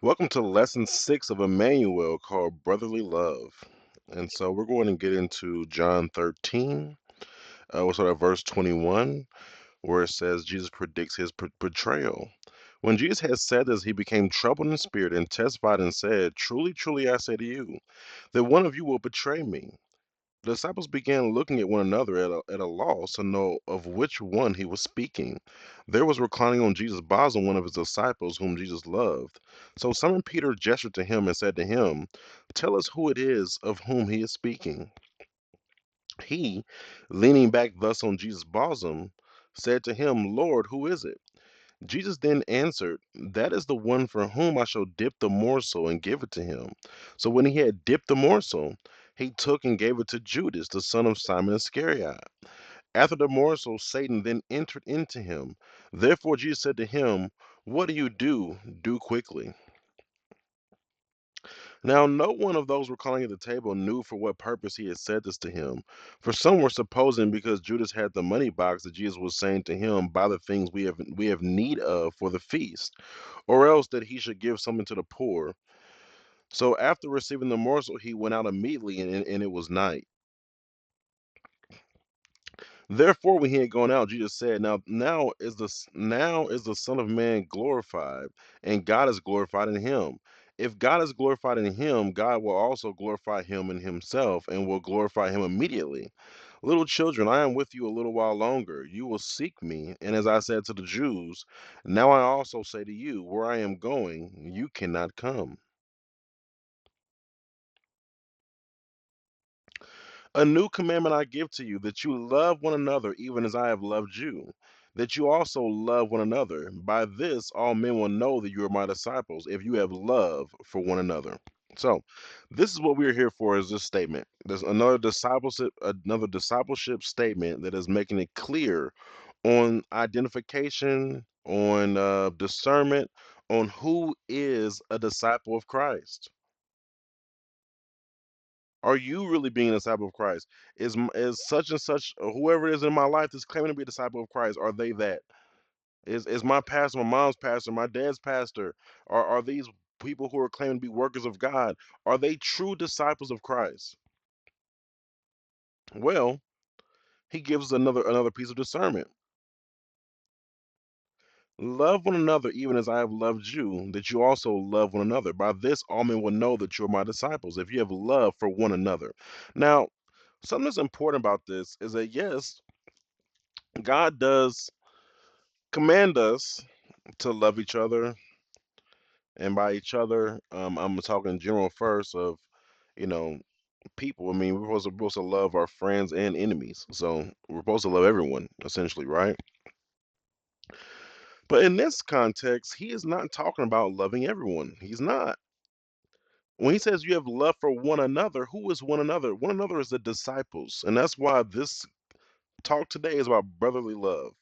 Welcome to lesson 6 of Immanuel called Brotherly Love. And so we're going to get into John 13. We'll start at verse 21, where it says Jesus predicts his betrayal. When Jesus had said this, he became troubled in spirit and testified and said, "Truly, truly, I say to you, that one of you will betray me." The disciples began looking at one another at a loss to know of which one he was speaking. There was reclining on Jesus' bosom one of his disciples whom Jesus loved. So Simon Peter gestured to him and said to him, "Tell us who it is of whom he is speaking." He, leaning back thus on Jesus' bosom, said to him, "Lord, who is it?" Jesus then answered, "That is the one for whom I shall dip the morsel and give it to him." So when he had dipped the morsel, he took and gave it to Judas, the son of Simon Iscariot. After the morsel, Satan then entered into him. Therefore Jesus said to him, "What do you do? Do quickly." Now no one of those reclining at the table knew for what purpose he had said this to him. For some were supposing because Judas had the money box that Jesus was saying to him, "Buy the things we have need of for the feast," or else that he should give something to the poor. So after receiving the morsel, he went out immediately, and it was night. Therefore, when he had gone out, Jesus said, now is the Son of Man glorified, and God is glorified in him. If God is glorified in him, God will also glorify him in himself, and will glorify him immediately. Little children, I am with you a little while longer. You will seek me, and as I said to the Jews, now I also say to you, where I am going, you cannot come. A new commandment I give to you, that you love one another even as I have loved you, that you also love one another. By this, all men will know that you are my disciples, if you have love for one another. So, this is what we are here for, is this statement. There's another discipleship statement that is making it clear on identification, on discernment, on who is a disciple of Christ. Are you really being a disciple of Christ? Is such and such, whoever it is in my life that's claiming to be a disciple of Christ, are they that? Is my pastor, my mom's pastor, my dad's pastor, are these people who are claiming to be workers of God, are they true disciples of Christ? Well, he gives us another piece of discernment. Love one another even as I have loved you, that you also love one another. By this, all men will know that you are my disciples, if you have love for one another. Now, something that's important about this is that yes, God does command us to love each other, and by each other, I'm talking general first of, you know, people. I mean, we're supposed to love our friends and enemies, so we're supposed to love everyone essentially, right? But in this context, he is not talking about loving everyone. He's not. When he says you have love for one another, who is one another? One another is the disciples, and that's why this talk today is about brotherly love.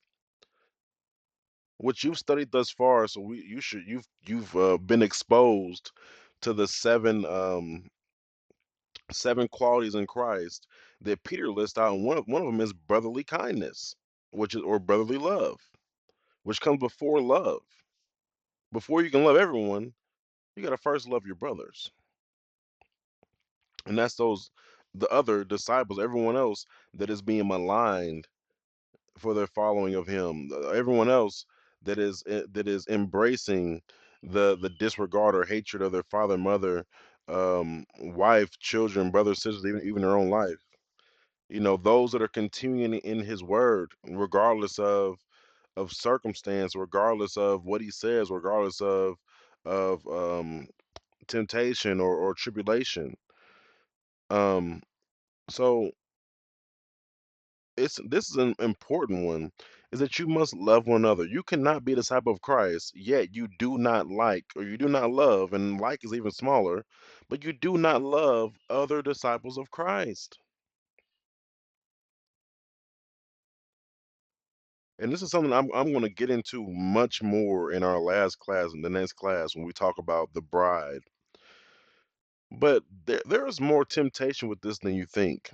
What you've studied thus far, so you've been exposed to the seven qualities in Christ that Peter lists out, and one of them is brotherly kindness, which is or brotherly love, which comes before love. Before you can love everyone, you got to first love your brothers, and that's those the other disciples, everyone else that is being maligned for their following of him. Everyone else that is embracing the disregard or hatred of their father, mother, wife, children, brothers, sisters, even their own life. Those that are continuing in his word, regardless of circumstance, regardless of what he says, regardless of temptation or tribulation. Um, so this is an important one, is that you must love one another. You cannot be a disciple of Christ, yet you do not like, or you do not love, and like is even smaller, but you do not love other disciples of Christ. And this is something I'm going to get into much more in our last class, in the next class, when we talk about the bride. But there is more temptation with this than you think.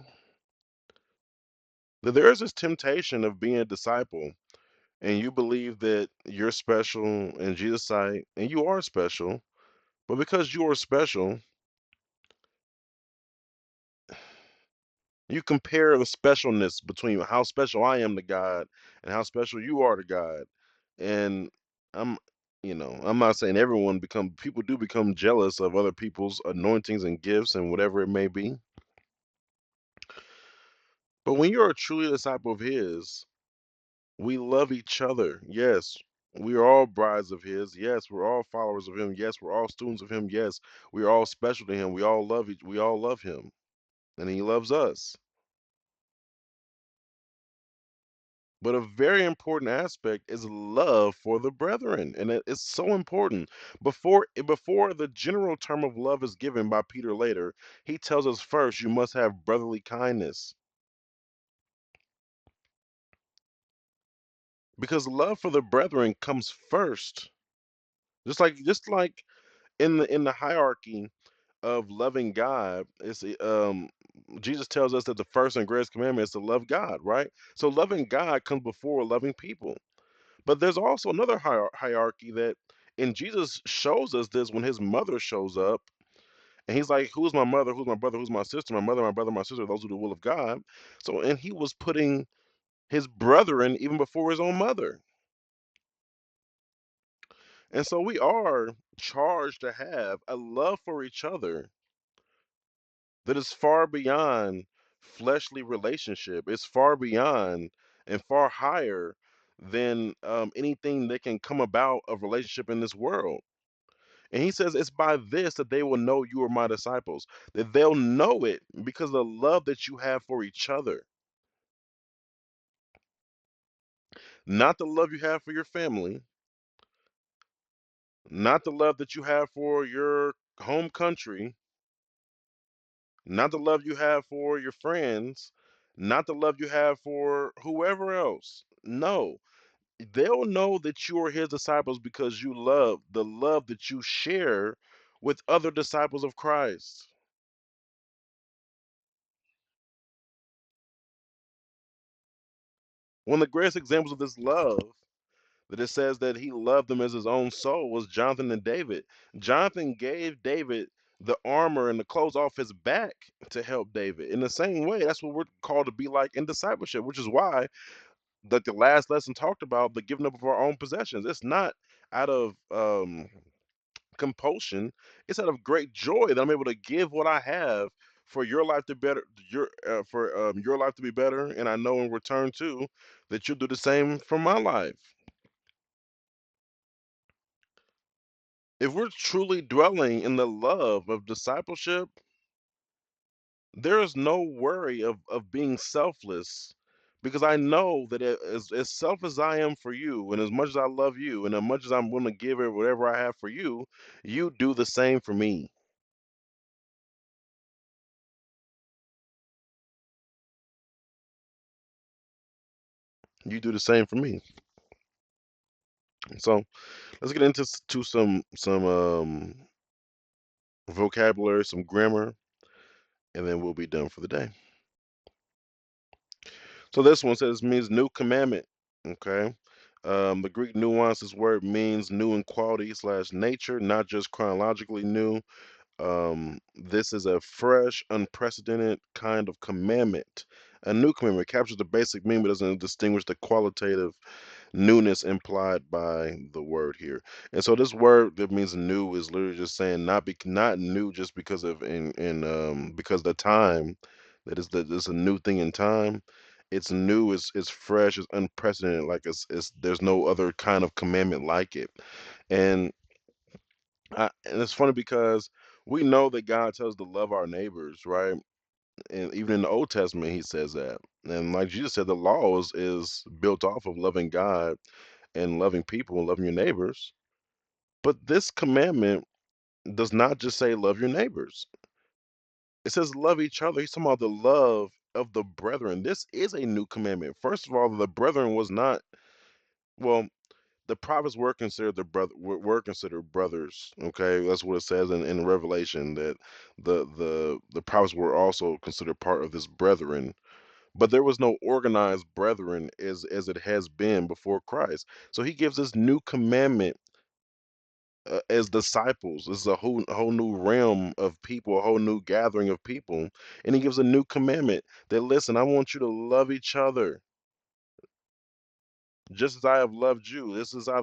There is this temptation of being a disciple, and you believe that you're special in Jesus' sight, and you are special, But because you are special, you compare the specialness between how special I am to God and how special you are to God. And I'm, I'm not saying everyone become people do become jealous of other people's anointings and gifts and whatever it may be. But when you're a truly disciple of His, we love each other. Yes, we are all brides of His. Yes, we're all followers of Him. Yes, we're all students of Him. Yes, we are all special to Him. We all love Him, and He loves us. But a very important aspect is love for the brethren, and it's so important. Before the general term of love is given by Peter later, he tells us first you must have brotherly kindness, because love for the brethren comes first. Just like in the hierarchy of loving God, Jesus tells us that the first and greatest commandment is to love God, right? So loving God comes before loving people. But there's also another hierarchy that, and Jesus shows us this when his mother shows up, and he's like, "Who's my mother? Who's my brother? Who's my sister? My mother, my brother, my sister. Those who do the will of God." So, and he was putting his brethren even before his own mother, and so we are charged to have a love for each other that is far beyond fleshly relationship. It's far beyond and far higher than anything that can come about of relationship in this world. And he says, it's by this that they will know you are my disciples, that they'll know it because of the love that you have for each other, not the love you have for your family, not the love that you have for your home country, not the love you have for your friends, not the love you have for whoever else. No, they'll know that you are his disciples because you love the love that you share with other disciples of Christ. One of the greatest examples of this love that it says that he loved them as his own soul was Jonathan and David. Jonathan gave David the armor and the clothes off his back to help David. In the same way, that's what we're called to be like in discipleship, which is why that the last lesson talked about the giving up of our own possessions. It's not out of compulsion, it's out of great joy that I'm able to give what I have for your life to better your life to be better, and I know in return too that you'll do the same for my life. If we're truly dwelling in the love of discipleship, there is no worry of being selfless because I know that as self as I am for you, and as much as I love you, and as much as I'm willing to give it whatever I have for you, you do the same for me. You do the same for me. So let's get into to some vocabulary, some grammar, and then we'll be done for the day. So this one says means new commandment. Okay. The Greek nuances word means new in quality slash nature, not just chronologically new. This is a fresh, unprecedented kind of commandment. A new commandment captures the basic meaning but doesn't distinguish the qualitative newness implied by the word here. And so this word that means new is literally just saying not new just because of in because the time that is a new thing in time. It's new, it's fresh, it's unprecedented, like it's there's no other kind of commandment like it. And and it's funny because we know that God tells us to love our neighbors, right? And even in the Old Testament, He says that. And like Jesus said, the law is built off of loving God and loving people and loving your neighbors. But this commandment does not just say love your neighbors. It says love each other. He's talking about the love of the brethren. This is a new commandment. First of all, the brethren was not well. The prophets were considered were considered brothers. Okay, that's what it says in Revelation that the prophets were also considered part of this brethren. But there was no organized brethren as it has been before Christ. So he gives this new commandment as disciples. This is a whole new realm of people, a whole new gathering of people, and he gives a new commandment that listen, I want you to love each other just as I have loved you. This is I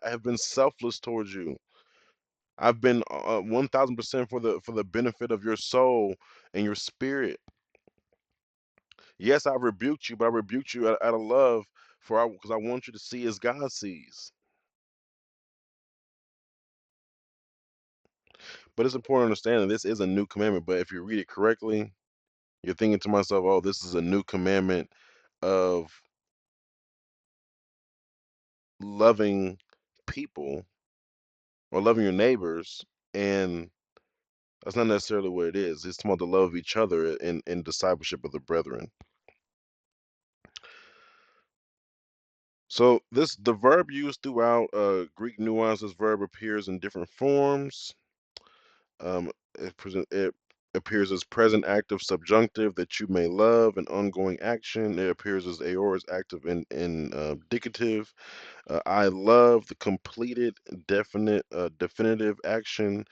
have been selfless towards you. I've been 1,000% for the benefit of your soul and your spirit. Yes, I rebuked you, but I rebuked you out of love for because I want you to see as God sees. But it's important to understand that this is a new commandment. But if you read it correctly, you're thinking to myself, oh, this is a new commandment of loving people or loving your neighbors. And that's not necessarily what it is. It's about the love of each other in discipleship of the brethren. So the verb used throughout Greek nuance, this verb appears in different forms. It appears as present active subjunctive that you may love, an ongoing action. It appears as aorist active in indicative. I love the completed definitive action.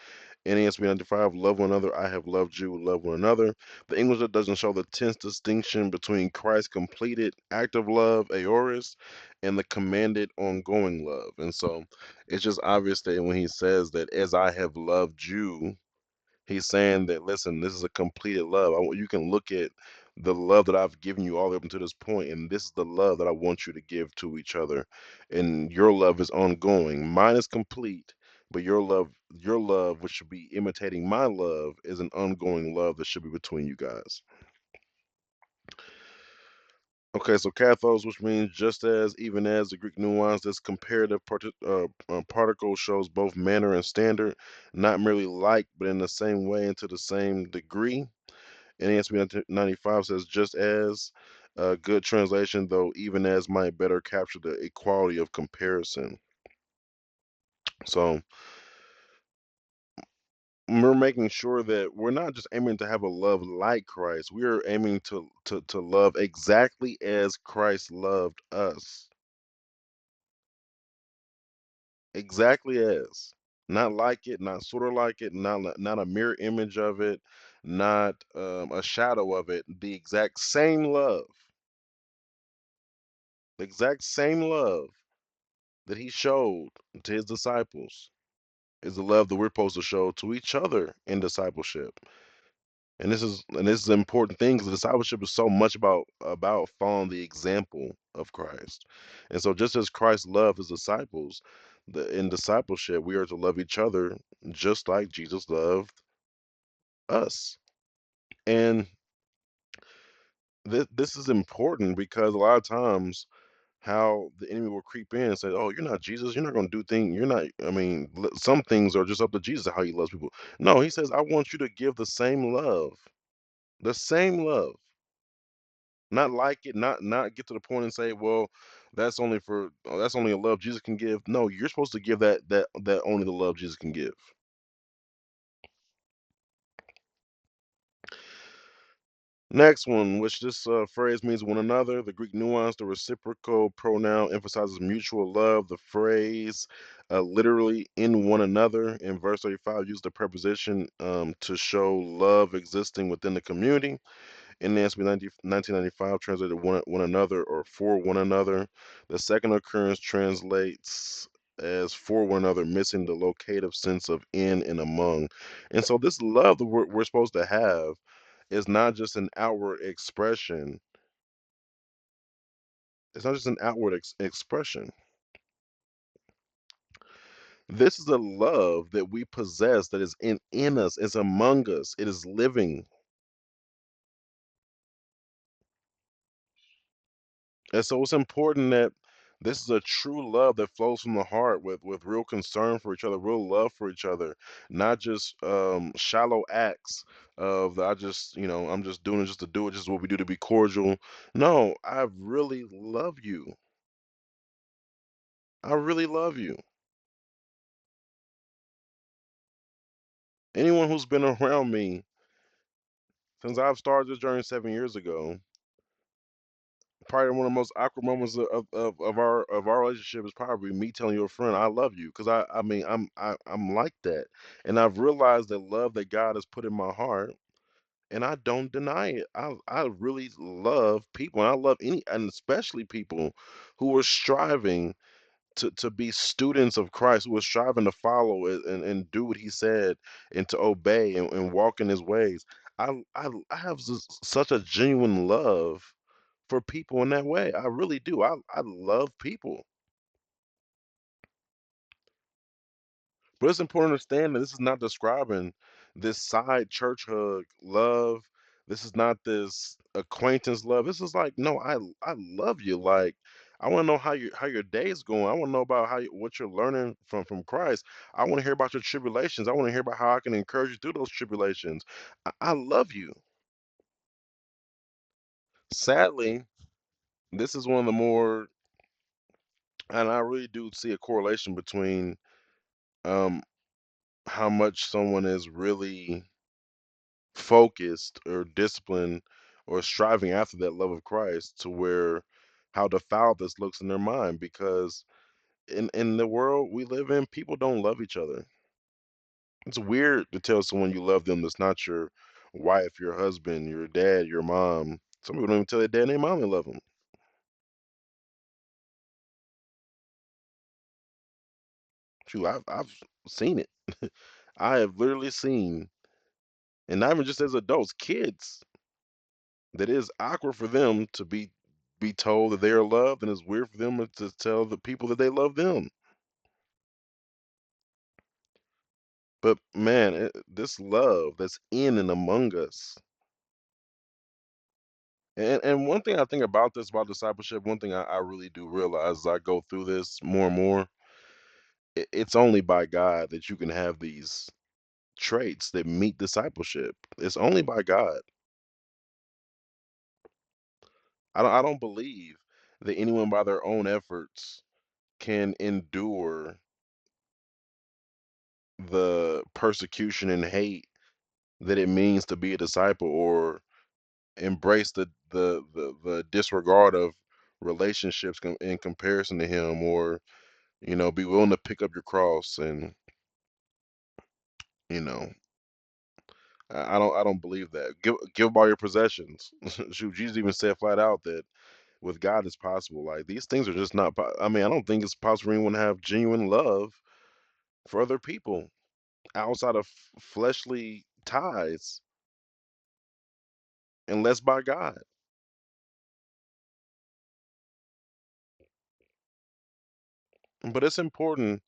NASB 95, love one another. I have loved you, love one another. The English doesn't show the tense distinction between Christ's completed active love, aorist, and the commanded ongoing love. And so it's just obvious that when he says that as I have loved you, he's saying that, listen, this is a completed love. You can look at the love that I've given you all the way up until this point, and this is the love that I want you to give to each other. And your love is ongoing. Mine is complete, but your love, which should be imitating my love, is an ongoing love that should be between you guys. Okay, so kathos, which means just as, even as, the Greek nuance, this comparative particle shows both manner and standard, not merely like, but in the same way and to the same degree. And ASP 95 says, just as, a good translation, though even as might better capture the equality of comparison. So we're making sure that we're not just aiming to have a love like Christ. We are aiming to love exactly as Christ loved us. Exactly as. Not like it, not sort of like it, not a mirror image of it, not a shadow of it. The exact same love. The exact same love that he showed to his disciples is the love that we're supposed to show to each other in discipleship. And this is an important thing because discipleship is so much about following the example of Christ. And so just as Christ loved his disciples, in discipleship we are to love each other just like Jesus loved us. And this is important because a lot of times how the enemy will creep in and say, "Oh, you're not Jesus. You're not going to do things. You're not. I mean, some things are just up to Jesus how he loves people." No, he says, "I want you to give the same love, not like it, not get to the point and say, well, that's only a love Jesus can give." No, you're supposed to give that only the love Jesus can give. Next one, which this phrase means one another. The Greek nuance, the reciprocal pronoun emphasizes mutual love. The phrase literally in one another in verse 35 used the preposition to show love existing within the community. In the NASB 1995 translated one another or for one another. The second occurrence translates as for one another, missing the locative sense of in and among. And so this love that we're supposed to have is not just an outward expression. It's not just an outward expression. This is a love that we possess that is in us, is among us, it is living. And so it's important that this is a true love that flows from the heart with real concern for each other, real love for each other, not just shallow acts of I just, I'm just doing it just to do it, just what we do to be cordial. No, I really love you. I really love you. Anyone who's been around me since I've started this journey 7 years ago probably one of the most awkward moments of our relationship is probably me telling your friend I love you, because I mean I'm like that, and I've realized the love that God has put in my heart, and I don't deny it. I really love people, and I love any, and especially people who are striving to be students of Christ, who are striving to follow it and do what He said, and to obey and walk in His ways. I have such a genuine love for people in that way. I really do. I love people. But it's important to understand that this is not describing this side church hug love. This is not this acquaintance love. This is like, no, I love you. Like, I want to know how your day is going. I want to know about what you're learning from Christ. I want to hear about your tribulations. I want to hear about how I can encourage you through those tribulations. I love you. Sadly, this is one of the more, and I really do see a correlation between um how much someone is really focused or disciplined or striving after that love of Christ, to where how defiled this looks in their mind, because in the world we live in, people don't love each other. It's weird to tell someone you love them that's not your wife, your husband, your dad, your mom. Some people don't even tell their dad and their mom they love them. Shoot, I've seen it. I have literally seen, and not even just as adults, kids, that is awkward for them to be told that they are loved, and it's weird for them to tell the people that they love them. But man, this love that's in and among us. And one thing I think about this, about discipleship, one thing I really do realize as I go through this more and more, it's only by God that you can have these traits that meet discipleship. It's only by God. I don't believe that anyone by their own efforts can endure the persecution and hate that it means to be a disciple, or embrace the disregard of relationships in comparison to Him, or be willing to pick up your cross. And you know I don't believe that. Give up all your possessions. Shoot, Jesus even said flat out that with God it's possible. Like, these things are just not I mean, I don't think it's possible for anyone to have genuine love for other people outside of fleshly ties, unless by God. But it's important,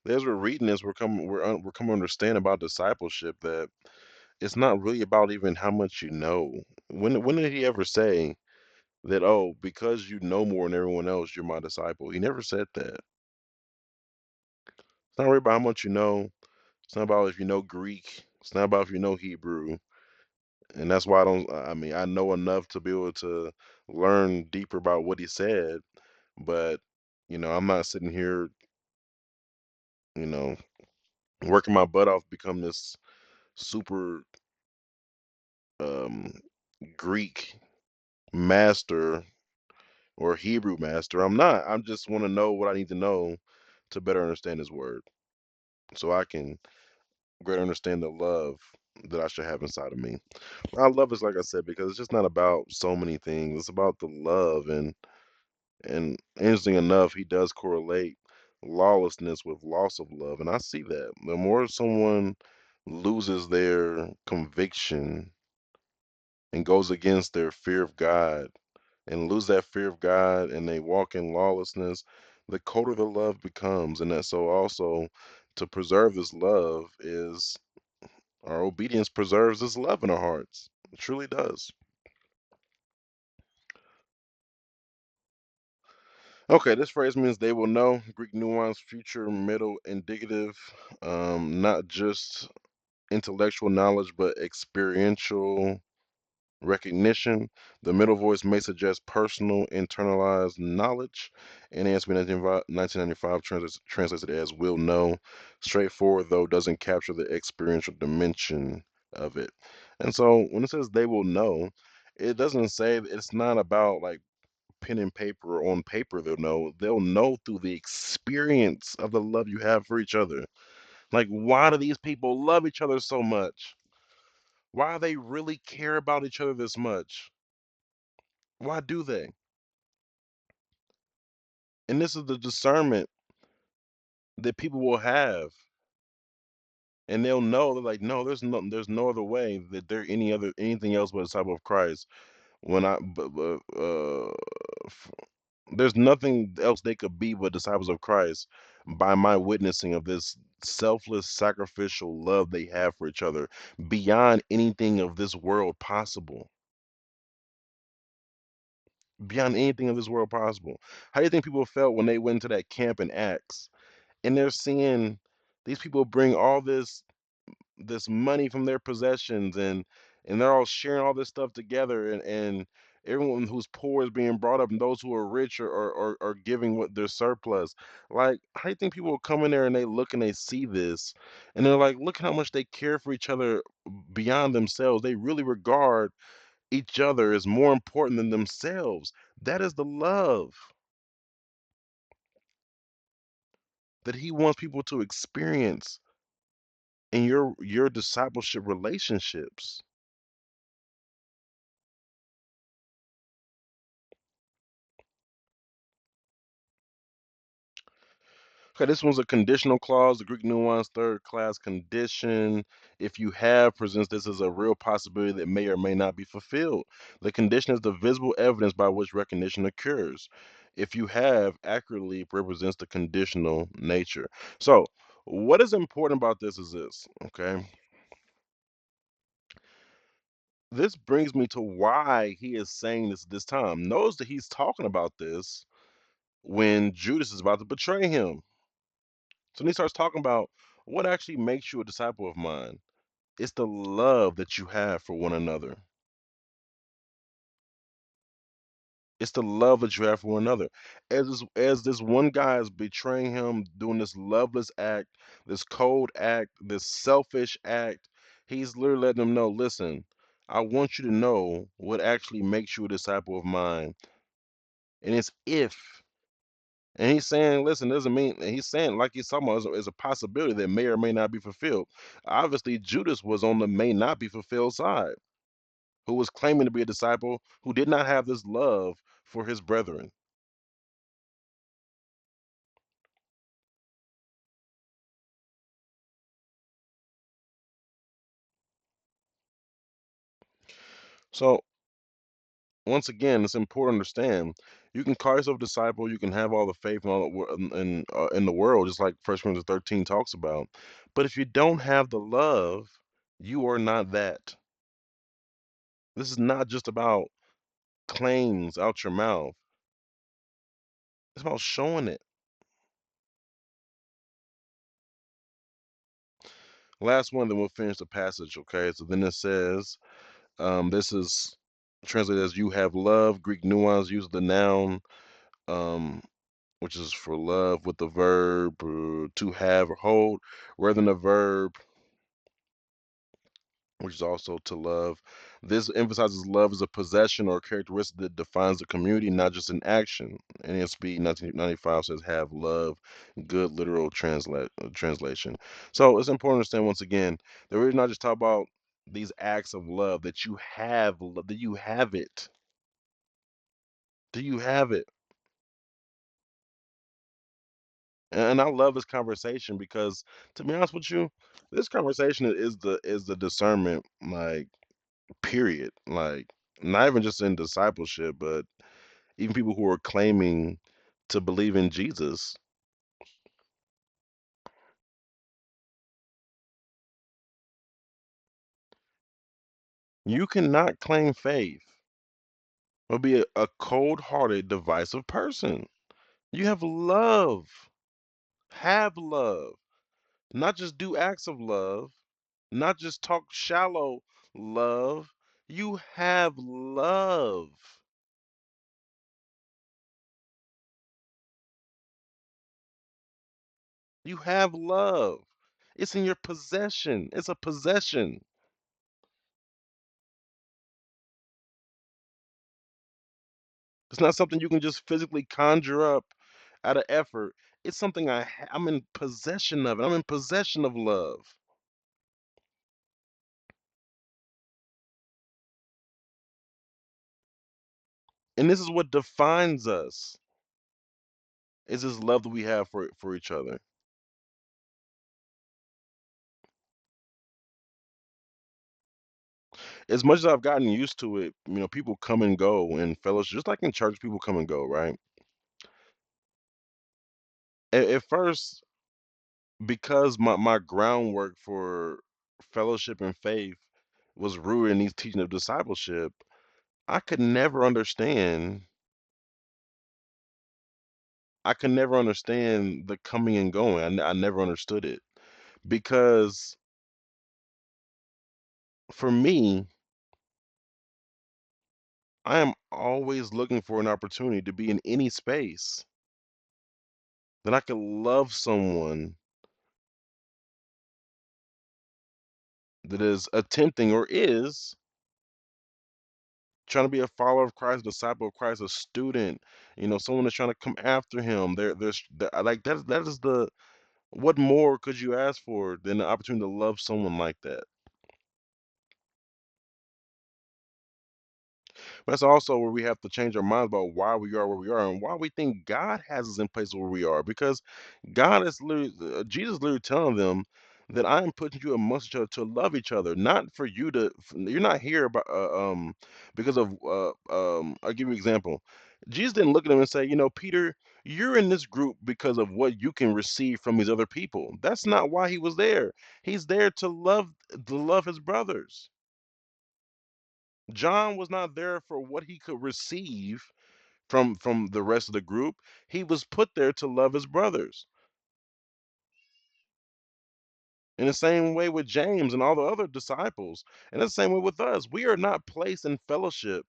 as we're reading this, we're coming to understand about discipleship, that it's not really about even how much you know. When did He ever say that, oh, because you know more than everyone else, you're my disciple? He never said that. It's not really about how much you know. It's not about if you know Greek. It's not about if you know Hebrew. And that's why I mean, I know enough to be able to learn deeper about what He said, but I'm not sitting here, you know, working my butt off, become this super um Greek master or Hebrew master. I'm not. I just want to know what I need to know to better understand His word, so I can greater understand the love that I should have inside of me. I love is, like I said, because it's just not about so many things. It's about the love, and interesting enough, He does correlate lawlessness with loss of love, and I see that. The more someone loses their conviction and goes against their fear of God, and lose that fear of God, and they walk in lawlessness, the colder the love becomes. And that, so also, to preserve this love is our obedience preserves this love in our hearts. It truly does. Okay, this phrase means they will know. Greek nuance, future, middle, indicative, not just intellectual knowledge, but experiential recognition. The middle voice may suggest personal, internalized knowledge. NASB 1995 translates it as will know. Straightforward, though, doesn't capture the experiential dimension of it. And so when it says they will know, it doesn't say, it's not about like pen and paper or on paper, they'll know through the experience of the love you have for each other. Like, why do these people love each other so much? Why do they really care about each other this much? Why do they? And this is the discernment that people will have, and they'll know, they're like, no, there's no other way that they're anything else but a disciple of Christ. When I but f- there's nothing else they could be but disciples of Christ by my witnessing of this selfless, sacrificial love they have for each other beyond anything of this world possible. Beyond anything of this world possible. How do you think people felt when they went to that camp in Acts and they're seeing these people bring all this money from their possessions, and they're all sharing all this stuff together, and everyone who's poor is being brought up, and those who are rich are giving what their surplus. Like, how do you think people will come in there and they look and they see this, and they're like, look how much they care for each other beyond themselves. They really regard each other as more important than themselves. That is the love that he wants people to experience in your discipleship relationships. Okay, this one's a conditional clause, the Greek nuance, third class condition. If you have, presents this as a real possibility that may or may not be fulfilled. The condition is the visible evidence by which recognition occurs. If you have, accurately represents the conditional nature. So, what is important about this is this, okay? This brings me to why he is saying this time. Notice that he's talking about this when Judas is about to betray him. So then he starts talking about what actually makes you a disciple of mine. It's the love that you have for one another. It's the love that you have for one another. As this one guy is betraying him, doing this loveless act, this cold act, this selfish act, he's literally letting them know, listen, I want you to know what actually makes you a disciple of mine. And it's if. And he's saying, listen, doesn't mean, and he's saying, like he's talking about, is a possibility that may or may not be fulfilled. Obviously, Judas was on the may not be fulfilled side, who was claiming to be a disciple who did not have this love for his brethren. So, once again, it's important to understand you can call yourself a disciple, you can have all the faith and all in the world, just like First Corinthians 13 talks about. But if you don't have the love, you are not that. This is not just about claims out your mouth. It's about showing it. Last one, then we'll finish the passage, okay? So then it says, this is translated as you have love. Greek nuance uses the noun, um, which is for love with the verb to have or hold, rather than the verb, which is also to love. This emphasizes love as a possession or characteristic that defines the community, not just an action. NSB 1995 says have love, good literal translation. So it's important to understand once again that we're not just talking about these acts of love, that you have, that you have it. Do you have it? And I love this conversation because, to be honest with you, this conversation is the discernment, like, period. Like, not even just in discipleship, but even people who are claiming to believe in Jesus. You cannot claim faith or be a cold-hearted, divisive person. You have love. Have love. Not just do acts of love, not just talk shallow love. You have love. You have love. It's in your possession. It's a possession. It's not something you can just physically conjure up out of effort. It's something I'm in possession of it. I'm in possession of love. And this is what defines us. Is this love that we have for each other. As much as I've gotten used to it, people come and go in fellowship, just like in church, people come and go, right? At first, because my groundwork for fellowship and faith was rooted in these teaching of discipleship, I could never understand. I could never understand the coming and going. I never understood it because for me, I am always looking for an opportunity to be in any space that I could love someone that is attempting or is trying to be a follower of Christ, disciple of Christ, a student, someone that's trying to come after him. Like that is the what more could you ask for than the opportunity to love someone like that? That's also where we have to change our minds about why we are where we are and why we think God has us in places where we are. Because God is literally, Jesus literally telling them that I am putting you amongst each other to love each other, not for you to. You're not here about because of. I'll give you an example. Jesus didn't look at him and say, Peter, you're in this group because of what you can receive from these other people. That's not why he was there. He's there to love his brothers. John was not there for what he could receive from the rest of the group. He was put there to love his brothers. In the same way with James and all the other disciples. And the same way with us. We are not placed in fellowship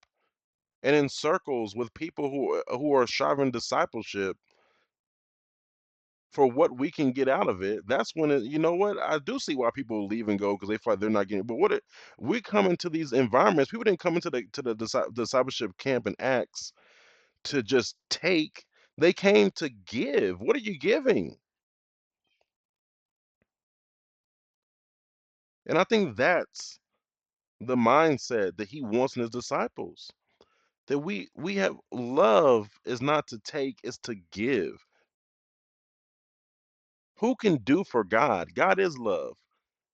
and in circles with people who are striving discipleship for what we can get out of it. That's when you know what? I do see why people leave and go because they feel like they're not getting. But we come into these environments. People didn't come into the discipleship camp in Acts to just take. They came to give. What are you giving? And I think that's the mindset that he wants in his disciples. That we have love is not to take, it's to give. Who can do for God? God is love.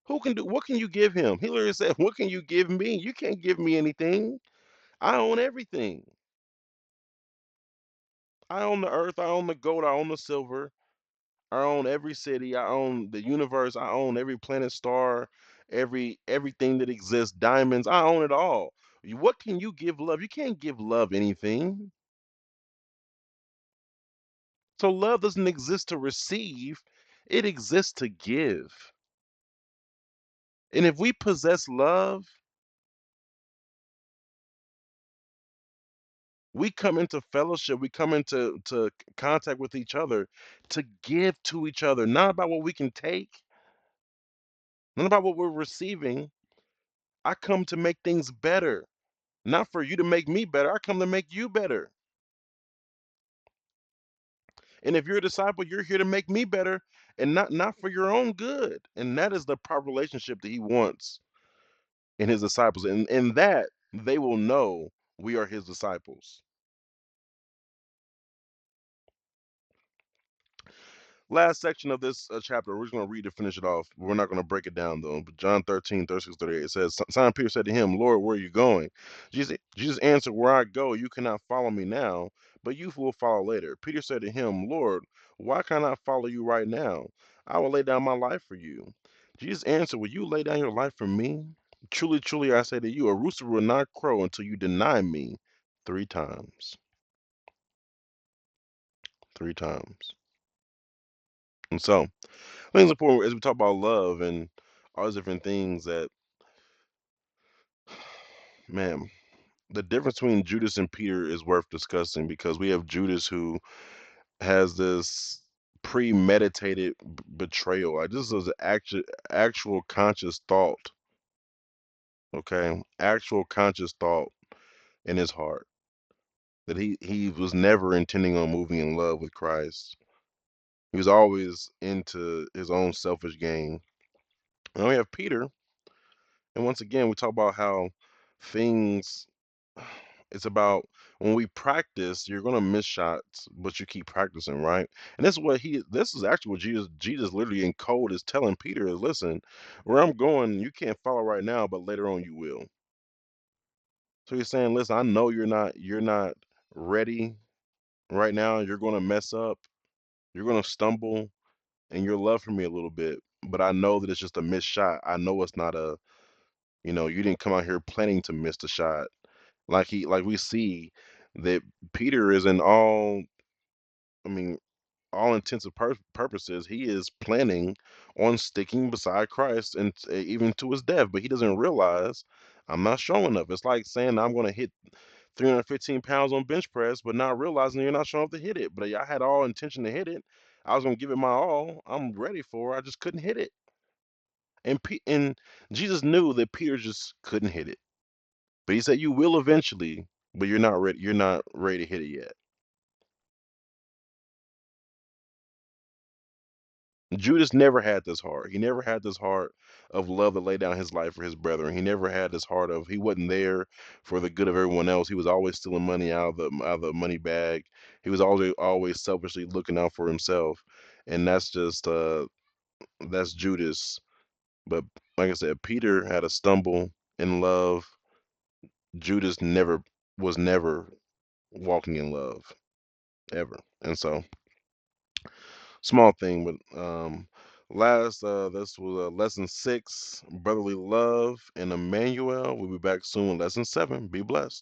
Who can do what can you give him? He literally said, what can you give me? You can't give me anything. I own everything. I own the earth, I own the gold, I own the silver. I own every city. I own the universe. I own every planet, star, everything that exists. Diamonds. I own it all. What can you give love? You can't give love anything. So love doesn't exist to receive. It exists to give. And if we possess love, we come into fellowship, we come into contact with each other to give to each other, not about what we can take, not about what we're receiving. I come to make things better. Not for you to make me better. I come to make you better. And if you're a disciple, you're here to make me better and not for your own good. And that is the proper relationship that he wants in his disciples. And in that they will know we are his disciples. Last section of this chapter, we're just going to read to finish it off. We're not going to break it down though. But John 13, 36, 38, it says, Simon Peter said to him, Lord, where are you going? Jesus answered, where I go, you cannot follow me now, but you will follow later. Peter said to him, Lord, why can't I follow you right now? I will lay down my life for you. Jesus answered, will you lay down your life for me? Truly, truly, I say to you, a rooster will not crow until you deny me 3 times. 3 times. And so, I think it's important as we talk about love and all these different things that, man, the difference between Judas and Peter is worth discussing because we have Judas who has this premeditated betrayal. Like this is an actual conscious thought, okay? Actual conscious thought in his heart. that he was never intending on moving in love with Christ. He was always into his own selfish gain. And we have Peter, and once again we talk about how things it's about when we practice, you're gonna miss shots, but you keep practicing, right? And this is actually what Jesus literally in code is telling Peter is listen, where I'm going, you can't follow right now, but later on you will. So he's saying, listen, I know you're not ready right now, you're gonna mess up, you're gonna stumble, and you're love for me a little bit, but I know that it's just a missed shot. I know it's not a, you didn't come out here planning to miss the shot. Like we see that Peter is in all, I mean, all intents and purposes, he is planning on sticking beside Christ and even to his death, but he doesn't realize I'm not strong enough. It's like saying I'm going to hit 315 pounds on bench press, but not realizing you're not strong enough to hit it. But I had all intention to hit it. I was going to give it my all. I'm ready for it. I just couldn't hit it. And Jesus knew that Peter just couldn't hit it. But he said, "You will eventually, but you're not ready. You're not ready to hit it yet." Judas never had this heart. He never had this heart of love to lay down his life for his brethren. He never had this heart of he wasn't there for the good of everyone else. He was always stealing money out of the money bag. He was always selfishly looking out for himself, and that's Judas. But like I said, Peter had a stumble in love. Judas never walking in love ever, and so small thing, but last this was lesson 6, brotherly love, and Emmanuel. We'll be back soon with lesson 7. Be blessed.